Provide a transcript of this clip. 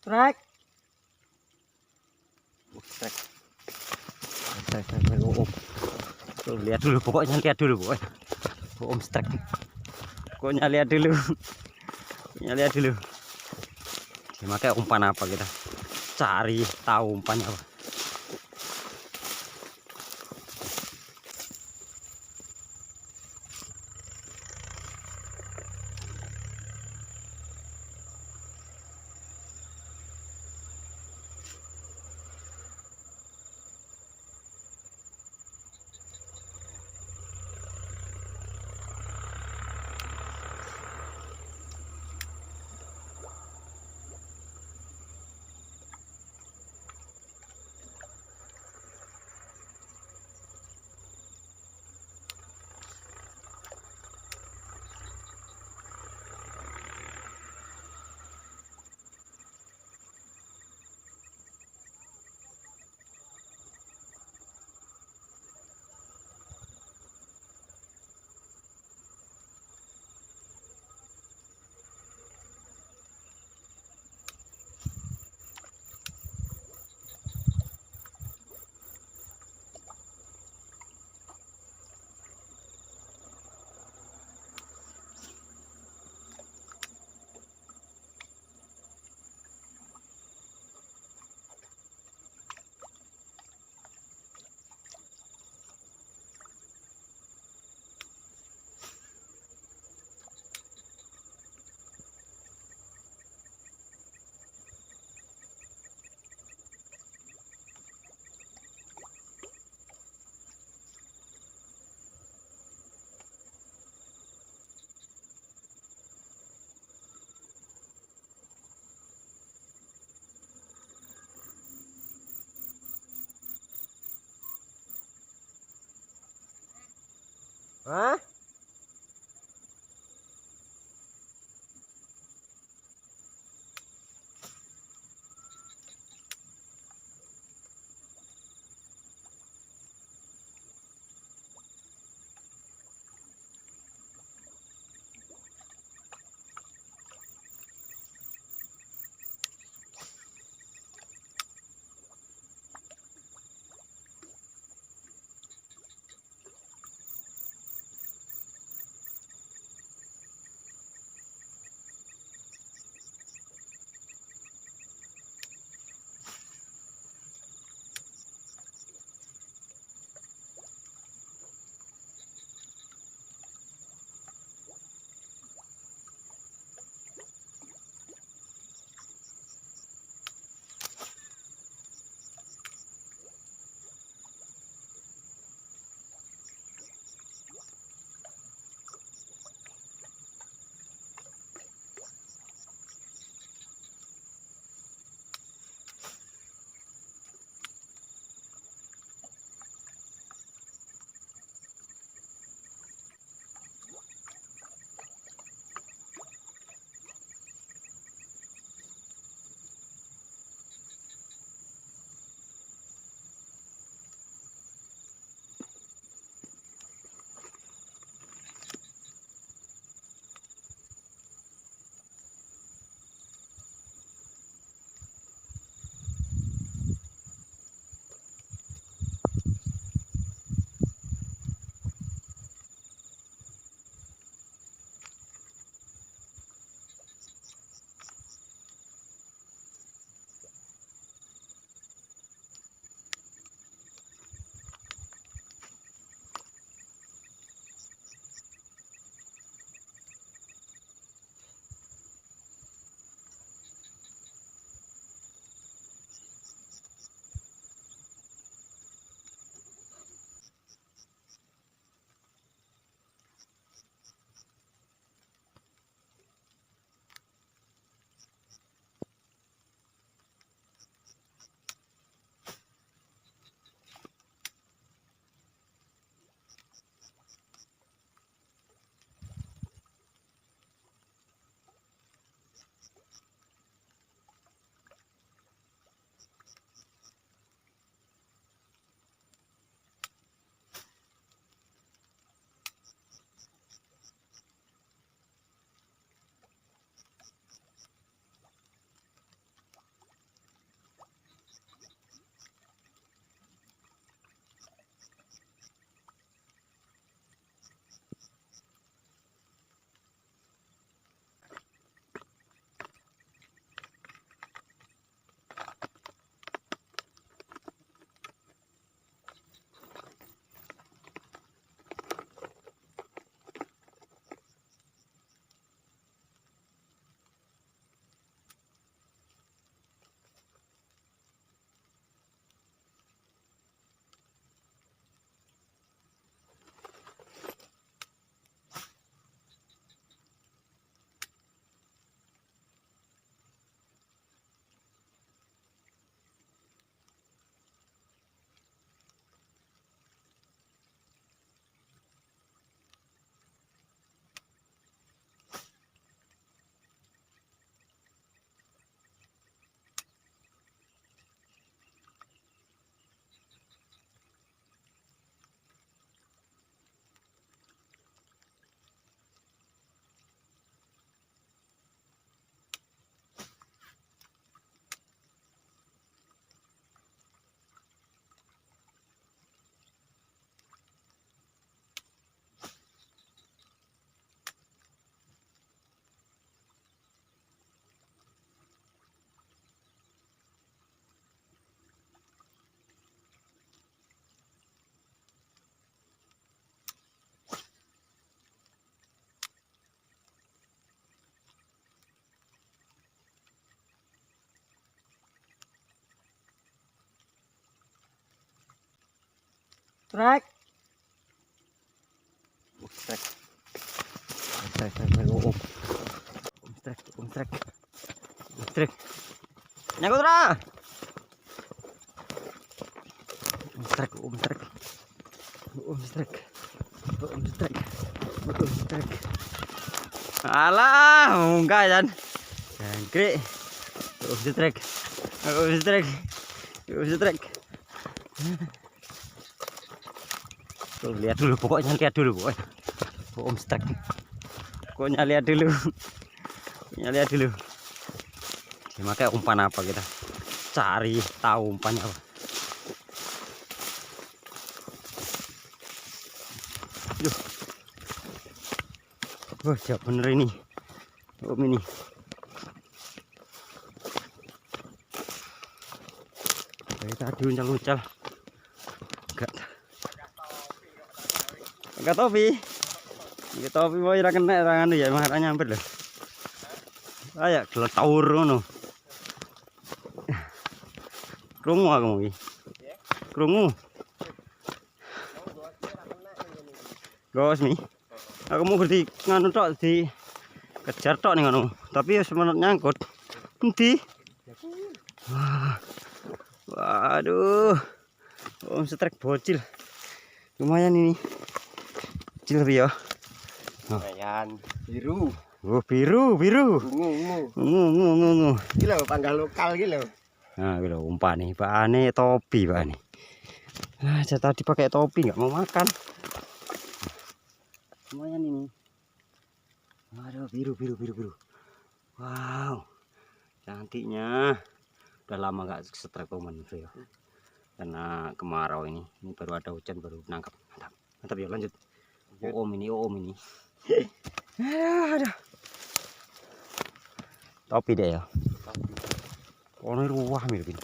Trek. Trek. Oh. Tuh, lihat dulu, pokoknya lihat dulu, pokoknya. Om strike. Pokoknya lihat dulu. Pokoknya lihat dulu. Pakai umpan apa kita? Cari tahu umpannya apa. Hah? Strike. Strike. Strike. Nyangkut ra. Strike. Alah, enggak kan. Jangkrik. Strike. Tuh, lihat dulu, pokoknya lihat dulu, pokoknya. Strike. Pokoknya lihat dulu. Dimakai umpan apa kita? Cari tahu umpannya apa. Yuh. Wah, siap bener ini. Ini. Dari tadi uncal-uncal. Enggak topi. Enggak topi mau ora kena rangan ya mah nyamper lho. Kayak gletaur ngono. Krungu aku iki. Krungu. Gos mi. Aku mau berdi nganu tok di kejar tok ning ngono. Tapi ya semenit nyangkut. Endi? Waduh. Strike bocil. Lumayan ini. Kecil tapi ya. Lumayan biru. Oh, biru. Ungu. Iki lho panggal lokal iki lho. Nah, gitu umpan nih, bahannya topi, Pak nih. Nah, saya tadi pakai topi nggak mau makan. Lumayan ini. Waduh, biru. Wow, cantiknya. Udah lama nggak strike momen ya. Karena kemarau ini baru ada hujan baru nangkap. Mantap ya, lanjut. Om ini. Aduh. Topi deh ya. Oh, ini ruah mirip ini.